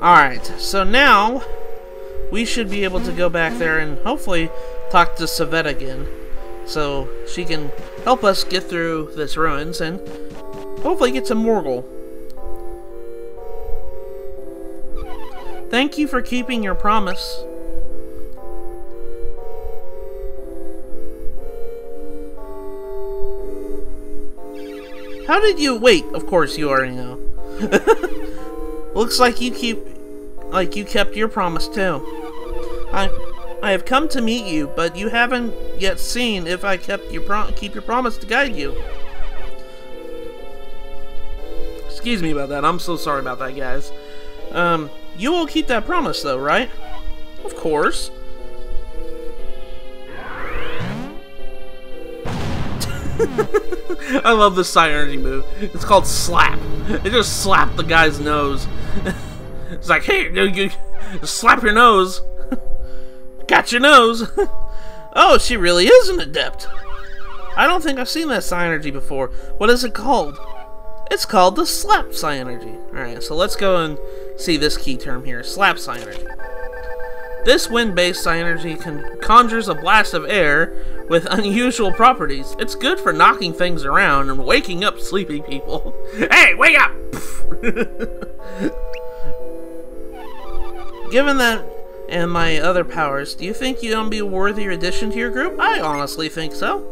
Alright, so now we should be able to go back there and hopefully talk to Sveta again, so she can help us get through this ruins and hopefully get some Morgal. Thank you for keeping your promise. How did you wait? Of course you already know. Looks like you kept your promise too. I have come to meet you, but you haven't yet seen if I keep your promise to guide you. Excuse me about that. I'm so sorry about that, guys. You will keep that promise, though, right? Of course. I love this Psi Energy move. It's called Slap. It just slapped the guy's nose. It's like, hey, you slap your nose. Got your nose. Oh, she really is an adept. I don't think I've seen that Psi Energy before. What is it called? It's called the Slap Psi Energy. Alright, so let's go and see this key term here. Slap Psi Energy. This wind-based Psi Energy conjures a blast of air with unusual properties. It's good for knocking things around and waking up sleepy people. Hey, wake up! Given that and my other powers, do you think you'll be a worthy addition to your group? I honestly think so.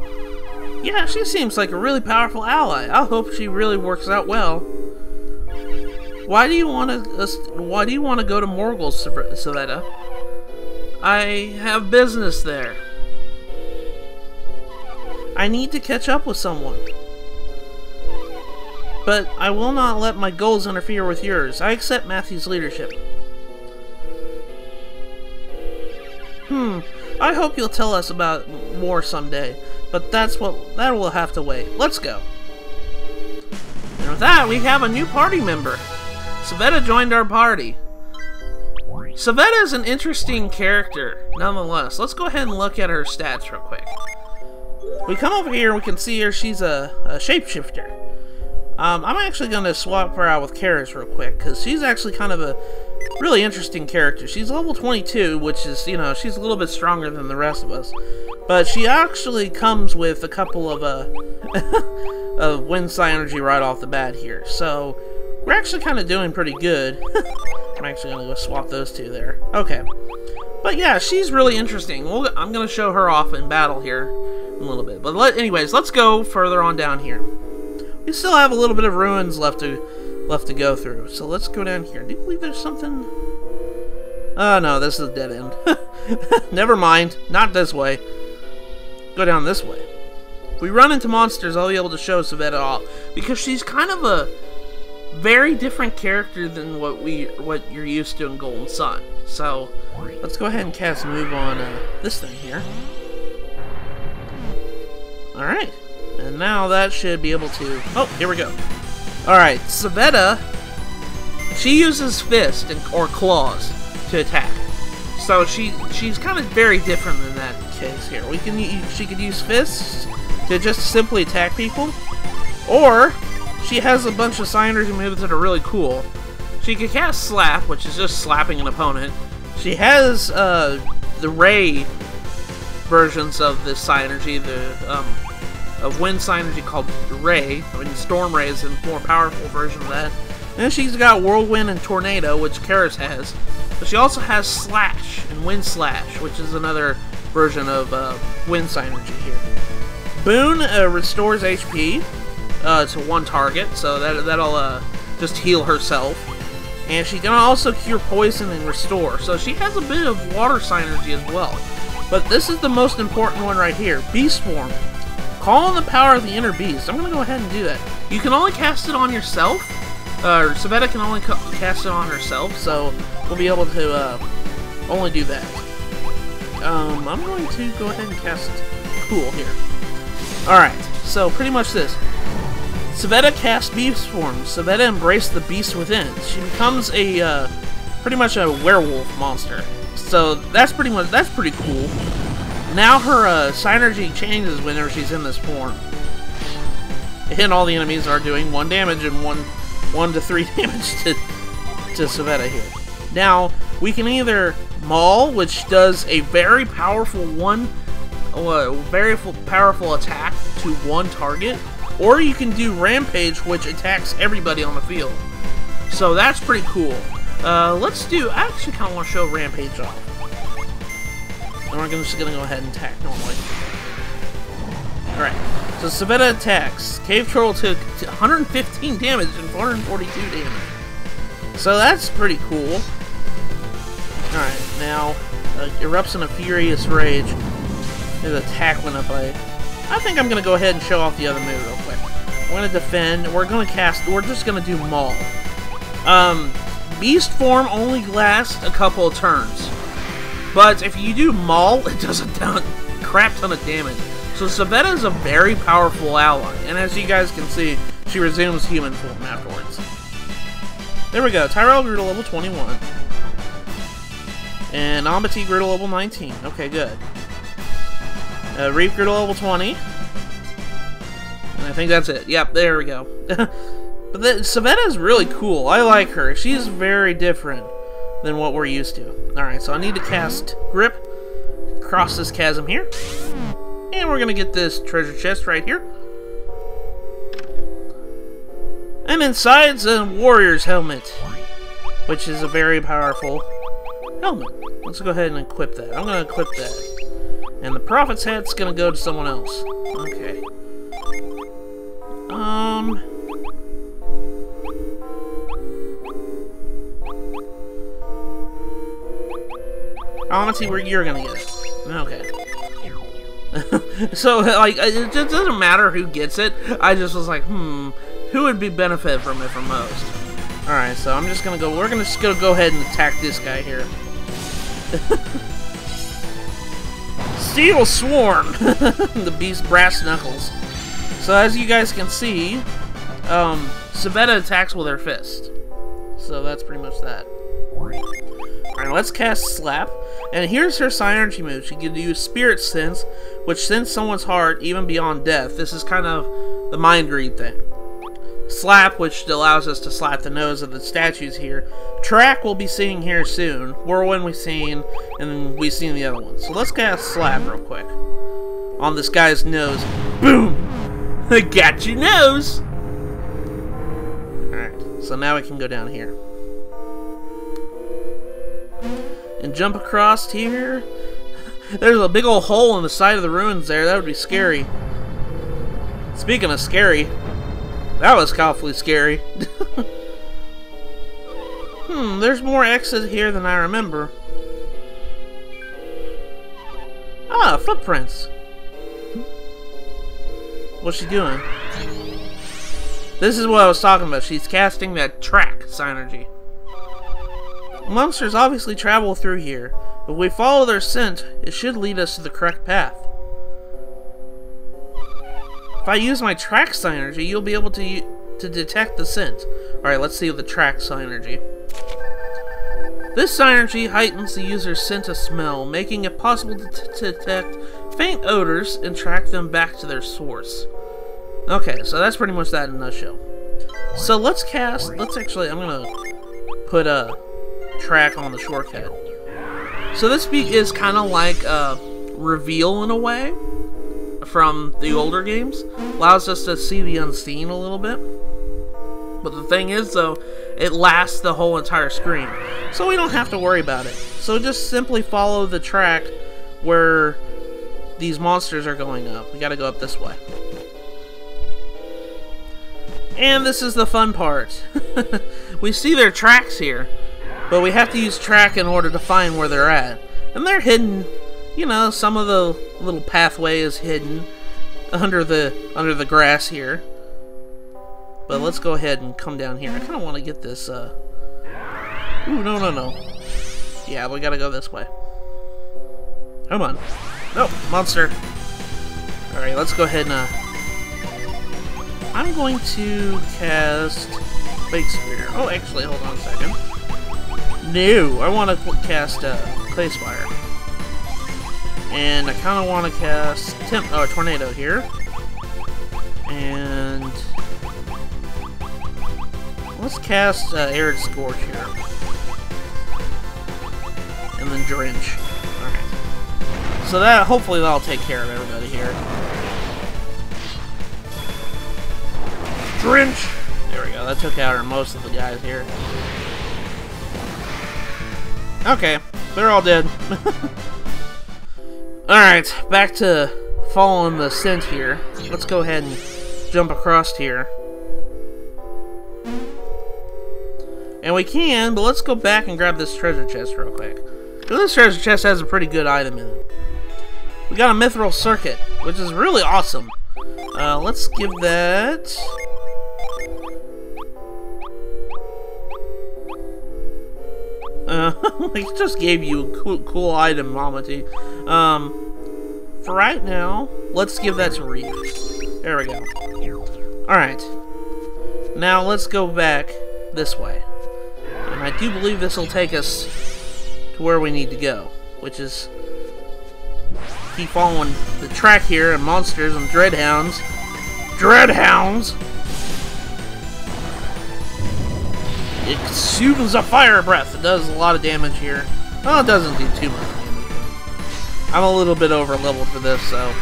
Yeah, she seems like a really powerful ally. I hope she really works out well. Why do you want to go to Morgal, Sveta? I have business there. I need to catch up with someone. But I will not let my goals interfere with yours. I accept Matthew's leadership. I hope you'll tell us about more someday, but that will have to wait. Let's go. And with that, we have a new party member. Sveta joined our party. Sveta is an interesting character, nonetheless. Let's go ahead and look at her stats real quick. We come over here and we can see her. She's a shapeshifter. I'm actually going to swap her out with Karis real quick, because she's actually kind of a really interesting character. She's level 22, which is, you know, she's a little bit stronger than the rest of us. But she actually comes with a couple of of wind Psi Energy right off the bat here. So we're actually kind of doing pretty good. I'm actually going to go swap those two there. Okay. But yeah, she's really interesting. I'm going to show her off in battle here in a little bit. But anyways, let's go further on down here. We still have a little bit of ruins left to go through. So let's go down here. Do you believe there's something? Oh no, this is a dead end. Never mind. Not this way. Go down this way. If we run into monsters, I'll be able to show Sveta off, because she's kind of a very different character than what you're used to in Golden Sun. So let's go ahead and cast a move on this thing here. Alright. And now that should be able to... Oh, here we go. Alright, Sveta, she uses fist or claws to attack. So she's kind of very different in that case here. She could use fists to just simply attack people, or she has a bunch of Psi Energy moves that are really cool. She can cast Slap, which is just slapping an opponent. She has the Ray versions of this Psi Energy, of Wind Psi Energy called Ray. I mean, Storm Ray is a more powerful version of that. And then she's got Whirlwind and Tornado, which Karis has. But she also has Slash and Wind Slash, which is another version of Wind Psi Energy here. Boon restores HP to one target, so that'll just heal herself. And she can also cure poison and restore. So she has a bit of Water Psi Energy as well. But this is the most important one right here. Beast Form. Call on the power of the inner beast. I'm going to go ahead and do that. You can only cast it on yourself. Sveta can only cast it on herself, so we'll be able to only do that. I'm going to go ahead and cast Cool here. Alright, so pretty much this. Sveta casts Beast Form. Sveta embraced the beast within. She becomes a pretty much a werewolf monster. So that's pretty cool. Now her Psi Energy changes whenever she's in this form. And all the enemies are doing 1 damage and 1 to 3 damage to Sveta here. Now, we can either Maul, which does a very powerful attack to one target, or you can do Rampage, which attacks everybody on the field. So that's pretty cool. Let's do... I actually kind of want to show Rampage off. And we're just going to go ahead and attack normally. Alright, so Sveta attacks. Cave Troll took 115 damage and 442 damage. So that's pretty cool. Alright, now, erupts in a furious rage. His attack went up by... I think I'm going to go ahead and show off the other move real quick. We're going to defend. We're going to cast... We're just going to do Maul. Beast form only lasts a couple of turns. But if you do Maul, it does a crap ton of damage. So Sveta is a very powerful ally. And as you guys can see, she resumes human form afterwards. There we go. Tyrell grew to level 21. And Amity grew to level 19. Okay, good. Reef grew to level 20. And I think that's it. Yep, there we go. But Sveta is really cool. I like her. She's very different than what we're used to. Alright, so I need to cast Grip across this chasm here. And we're going to get this treasure chest right here. And inside's a warrior's helmet, which is a very powerful helmet. Let's go ahead and equip that. I'm going to equip that. And the prophet's hat's going to go to someone else. Okay. I want to see where you're going to get it. Okay. So, like, it just doesn't matter who gets it. I just was like, who would be benefit from it for most? Alright, so I'm just gonna go, we're just gonna go ahead and attack this guy here. Steel Swarm! The beast brass knuckles. So as you guys can see, Sveta attacks with her fist. So that's pretty much that. Alright, let's cast Slap. And here's her synergy move. She can use Spirit Sense, which sends someone's heart even beyond death. This is kind of the mind greed thing. Slap, which allows us to slap the nose of the statues here. Track we'll be seeing here soon. Whirlwind we've seen, and then we've seen the other ones. So let's cast Slap real quick. On this guy's nose. Boom! I got your nose! Alright, so now we can go down here. And jump across here. There's a big old hole in the side of the ruins there. That would be scary. Speaking of scary, that was awfully scary. There's more exit here than I remember. Ah, footprints. What's she doing? This is what I was talking about. She's casting that track synergy. Monsters obviously travel through here. If we follow their scent, it should lead us to the correct path. If I use my track synergy, you'll be able to detect the scent. Alright, let's see the track synergy. This synergy heightens the user's scent of smell, making it possible to detect faint odors and track them back to their source. Okay, so that's pretty much that in a nutshell. So let's actually, I'm gonna put a track on the shortcut. So this is kind of like a reveal in a way from the older games. Allows us to see the unseen a little bit. But the thing is though, it lasts the whole entire screen. So we don't have to worry about it. So just simply follow the track where these monsters are going up. We gotta go up this way. And this is the fun part. We see their tracks here. But we have to use track in order to find where they're at. And they're hidden, you know, some of the little pathway is hidden under the grass here. But let's go ahead and come down here. I kind of want to get this, Ooh, no. Yeah, we gotta go this way. Come on. No, monster. Alright, let's go ahead and, I'm going to cast Fake Spear. Oh, actually, hold on a second. No, I want to cast Clay Spire. And I kind of want to cast Tornado here. And let's cast Arid Scorch here. Drench. Alright. So that, hopefully that'll take care of everybody here. Drench! There we go, that took out most of the guys here. Okay, they're all dead. Alright, back to following the scent here. Let's go ahead and jump across here. And we can, but let's go back and grab this treasure chest real quick. Because this treasure chest has a pretty good item in it. We got a mithril circuit, which is really awesome. Let's give that... I just gave you a cool item, Mamati. For right now, let's give that to Reef. There we go. Alright. Now let's go back this way. And I do believe this will take us to where we need to go. Which is... keep following the track here, and monsters and dreadhounds. Dreadhounds! It consumes a fire breath. It does a lot of damage here. Well, it doesn't do too much damage. I'm a little bit over-leveled for this, so...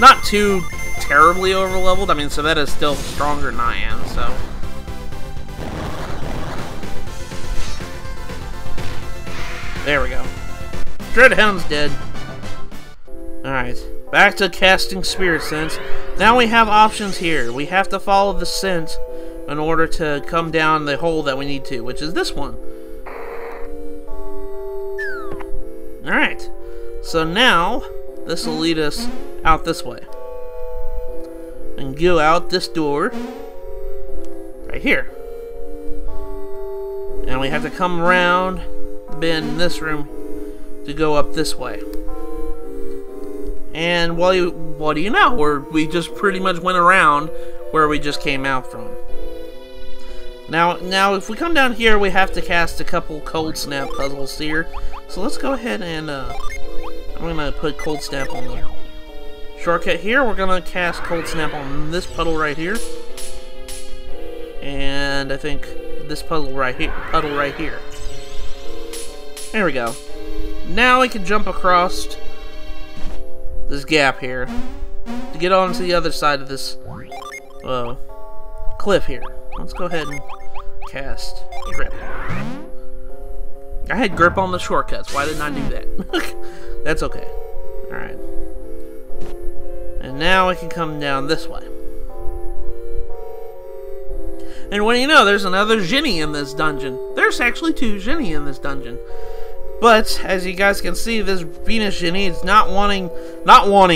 not too terribly over-leveled. I mean, Sveta's still stronger than I am, so... there we go. Dreadhound's dead. Alright, back to casting Spirit Sense. Now we have options here. We have to follow the scent in order to come down the hole that we need to, which is this one. Alright, so now this will lead us out this way. And go out this door right here. And we have to come around the bend in this room to go up this way. And what do you know? We just pretty much went around where we just came out from. Now, if we come down here, we have to cast a couple Cold Snap puzzles here. So let's go ahead and, I'm going to put Cold Snap on the shortcut here. We're going to cast Cold Snap on this puddle right here. And I think this puddle right here. There we go. Now we can jump across this gap here to get onto the other side of this cliff here. Let's go ahead and cast Grip. I had Grip on the shortcuts. Why didn't I do that? That's okay. Alright. And now I can come down this way. And what do you know, there's another Djinni in this dungeon. There's actually 2 Djinni in this dungeon. But, as you guys can see, this Venus Djinni is not wanting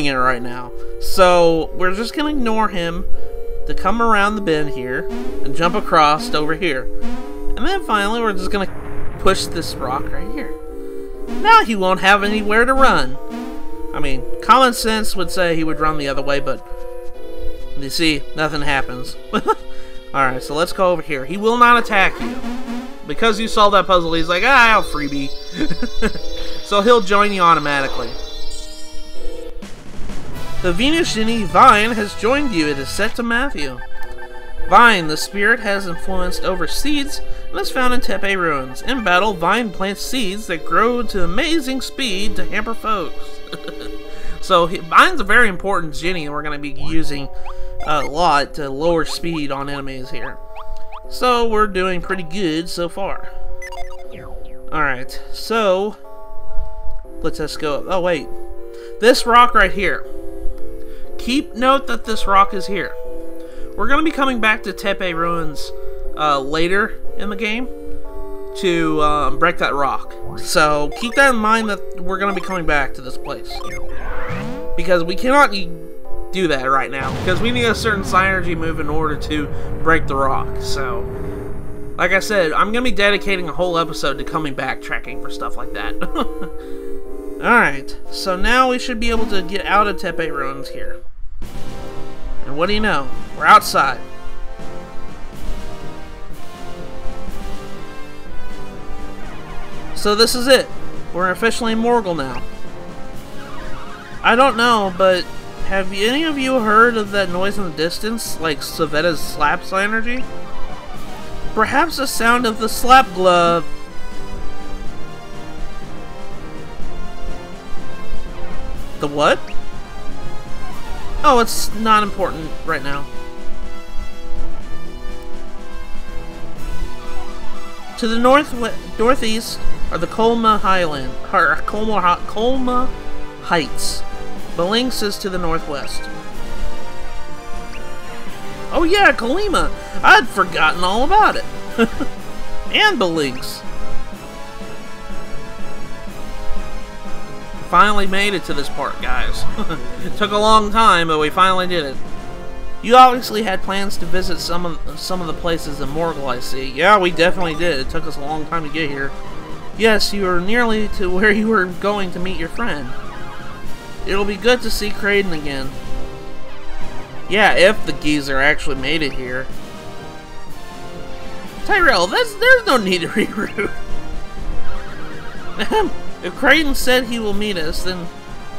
it right now. So, we're just going to ignore him to come around the bend here and jump across over here. And then finally, we're just going to push this rock right here. Now he won't have anywhere to run. I mean, common sense would say he would run the other way, but you see, nothing happens. Alright, so let's go over here. He will not attack you. Because you solved that puzzle, he's like, I'll freebie. So he'll join you automatically. The Venus Djinni Vine has joined you. It is set to Matthew. Vine, the spirit, has influenced over seeds and is found in Teppe Ruins. In battle, Vine plants seeds that grow to amazing speed to hamper foes. So Vine's a very important Djinni, and we're going to be using a lot to lower speed on enemies here. So we're doing pretty good so far. Alright, so let's just go. Oh wait, this rock right here. Keep note that this rock is here. We're going to be coming back to Teppe Ruins later in the game to break that rock. So keep that in mind that we're going to be coming back to this place. Because we cannot do that right now. Because we need a certain synergy move in order to break the rock. So, like I said, I'm going to be dedicating a whole episode to coming back tracking for stuff like that. Alright, so now we should be able to get out of Teppe Ruins here. And what do you know? We're outside. So this is it. We're officially in Morgal now. I don't know, but have any of you heard of that noise in the distance? Like Sveta's slap synergy? Perhaps the sound of the slap glove. The what? Oh, it's not important right now. To the northeast are the Colma Heights. Belinks is to the northwest. Oh yeah, Colima! I'd forgotten all about it. And Belinks. Finally made it to this part, guys. It took a long time, but we finally did it. You obviously had plans to visit some of the places in Morgal, I see. Yeah, we definitely did. It took us a long time to get here. Yes, you were nearly to where you were going to meet your friend. It'll be good to see Kraden again. Yeah, if the geezer actually made it here. Tyrell, there's no need to reroute. If Kraden said he will meet us, then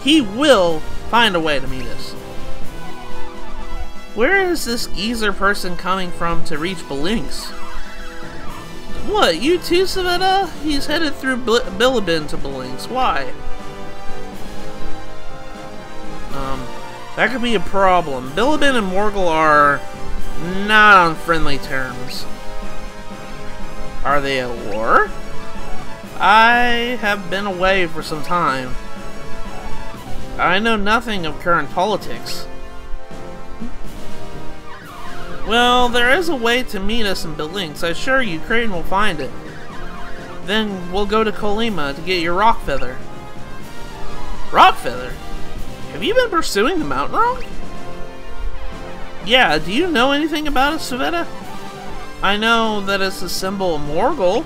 he will find a way to meet us. Where is this geezer person coming from to reach Belinks? What, you too, Sveta? He's headed through Bilibin to Belinks. Why? That could be a problem. Bilibin and Morgal are not on friendly terms. Are they at war? I have been away for some time. I know nothing of current politics. Well, there is a way to meet us in Belinks. I assure you, Kraden will find it. Then we'll go to Colima to get your rock feather. Rock feather? Have you been pursuing the mountain rock? Yeah, do you know anything about it, Sveta? I know that it's a symbol of Morgal.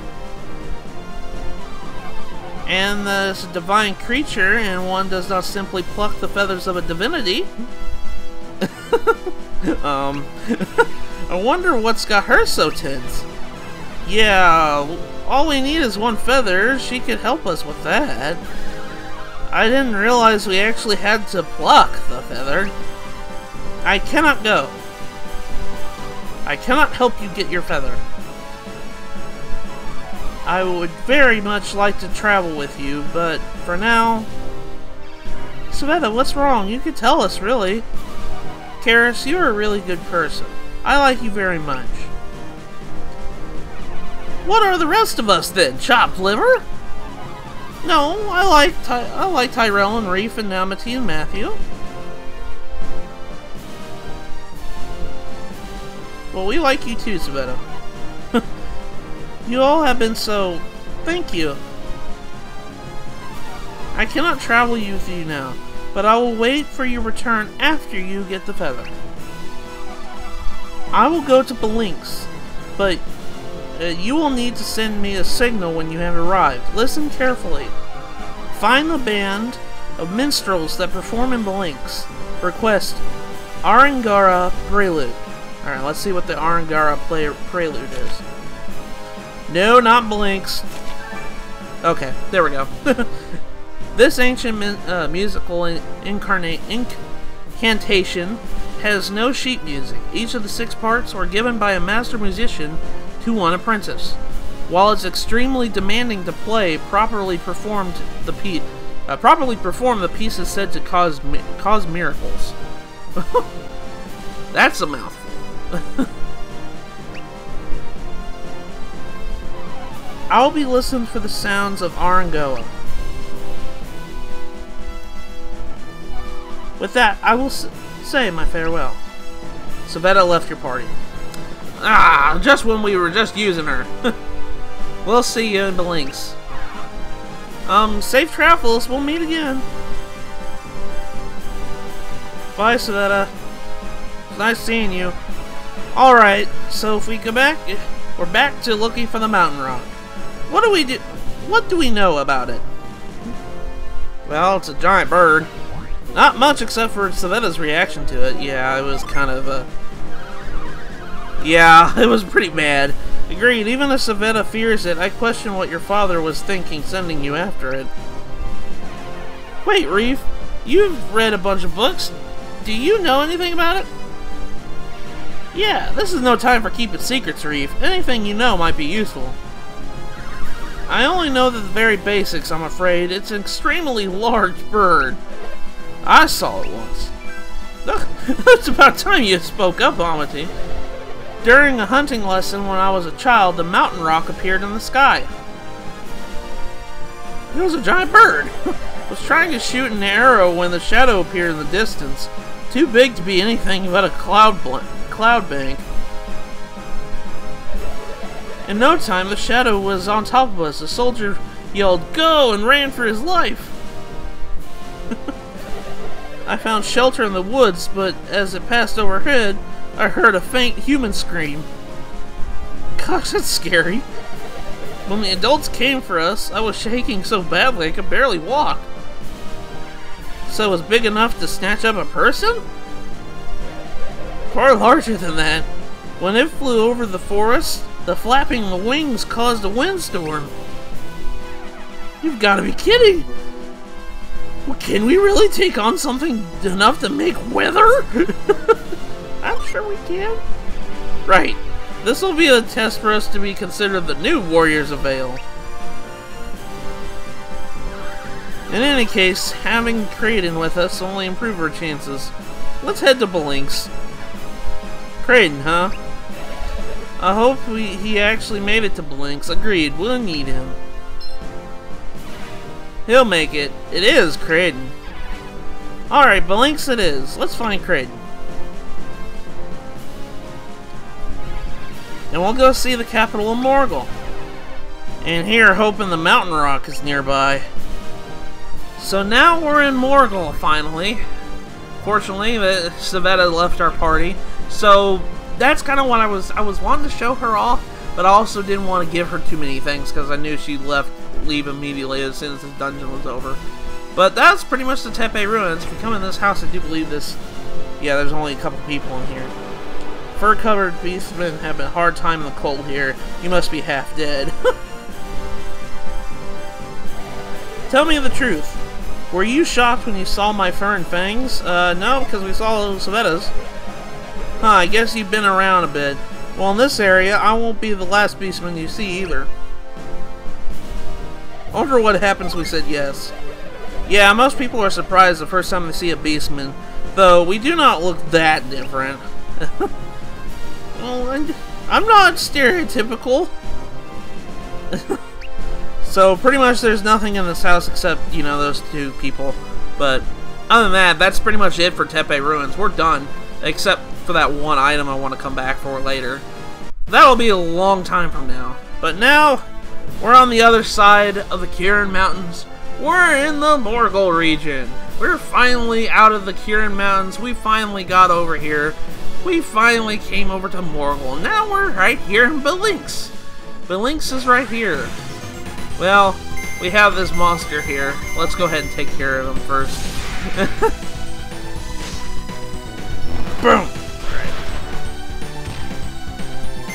And that it's a divine creature, and one does not simply pluck the feathers of a divinity. I wonder what's got her so tense. Yeah, all we need is one feather. She could help us with that. I didn't realize we actually had to pluck the feather. I cannot go. I cannot help you get your feather. I would very much like to travel with you, but for now... Sveta, what's wrong? You could tell us, really. Karis, you're a really good person. I like you very much. What are the rest of us, then? Chopped liver? No, I like Tyrell and Reef and Amity and Matthew. Well, we like you too, Sveta. You all have been so... Thank you. I cannot travel with you now, but I will wait for your return after you get the feather. I will go to Belinks, but you will need to send me a signal when you have arrived. Listen carefully. Find the band of minstrels that perform in Belinks. Request Arangara Prelude. Alright, let's see what the Arangara Prelude is. No, not Belinks. Okay, there we go. This ancient musical incantation has no sheet music. Each of the 6 parts were given by a master musician to one apprentice. While it's extremely demanding to play, properly perform the piece is said to cause miracles. That's a mouthful. I'll be listening for the sounds of Arangoa. With that, I will say my farewell. Sveta left your party. Ah, just when we were just using her. We'll see you in Belinks. Safe travels. We'll meet again. Bye, Sveta. It's nice seeing you. Alright, so if we go back, we're back to looking for the mountain rock. What do we do? What do we know about it? Well, it's a giant bird. Not much except for Sveta's reaction to it. Yeah, it was kind of yeah, it was pretty bad. Agreed, even if Sveta fears it, I question what your father was thinking sending you after it. Wait, Reef, you've read a bunch of books. Do you know anything about it? Yeah, this is no time for keeping secrets, Reef. Anything you know might be useful. I only know the very basics, I'm afraid. It's an extremely large bird. I saw it once. Look, it's about time you spoke up, Amity. During a hunting lesson when I was a child, the mountain rock appeared in the sky. It was a giant bird. I was trying to shoot an arrow when the shadow appeared in the distance. Too big to be anything but a cloud bank. In no time, the shadow was on top of us. The soldier yelled, "Go!" and ran for his life. I found shelter in the woods, but as it passed overhead, I heard a faint human scream. Gosh, that's scary. When the adults came for us, I was shaking so badly I could barely walk. So it was big enough to snatch up a person? Far larger than that. When it flew over the forest, the flapping wings caused a windstorm. You've got to be kidding! Well, can we really take on something enough to make weather? I'm sure we can. Right. This will be a test for us to be considered the new Warriors of Vale. In any case, having Kraden with us will only improve our chances. Let's head to Belinks. Kraden, huh? I hope he actually made it to Belinks. Agreed, we'll need him. He'll make it. It is Kraden. Alright, Belinks it is. Let's find Kraden. And we'll go see the capital of Morgal. And here, hoping the mountain rock is nearby. So now we're in Morgal, finally. Fortunately, Sveta left our party. So that's kind of what I was wanting to show her off, but I also didn't want to give her too many things because I knew she'd leave immediately as soon as this dungeon was over. But that's pretty much the Teppe Ruins. If you come in this house, I do believe this... Yeah, there's only a couple people in here. Fur-covered beastmen have a hard time in the cold here. You must be half dead. Tell me the truth. Were you shocked when you saw my fur and fangs? No, because we saw Sveta's. Huh, I guess you've been around a bit. Well, in this area, I won't be the last beastman you see either. I wonder what happens if we said yes. Yeah, most people are surprised the first time they see a beastman, though we do not look that different. Well, I'm not stereotypical. So pretty much there's nothing in this house except, you know, those two people. But other than that, that's pretty much it for Teppe Ruins. We're done, except for that one item I want to come back for later. That will be a long time from now. But now, we're on the other side of the Kirin Mountains. We're in the Morgal region. We're finally out of the Kirin Mountains. We finally got over here. We finally came over to Morgal. Now we're right here in Belinks. Belinks is right here. Well, we have this monster here. Let's go ahead and take care of him first. Boom!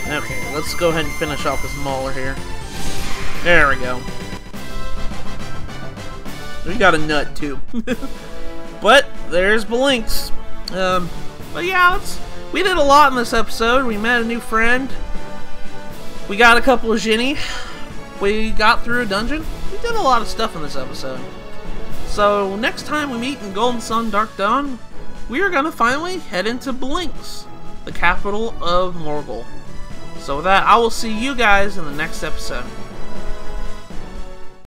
Right. Okay, let's go ahead and finish off this mauler here. There we go. We got a nut, too. But, there's Belinks. But yeah, we did a lot in this episode. We met a new friend. We got a couple of Jinny. We got through a dungeon. We did a lot of stuff in this episode. So, next time we meet in Golden Sun Dark Dawn, we are going to finally head into Belinks, the capital of Morgal. So with that, I will see you guys in the next episode.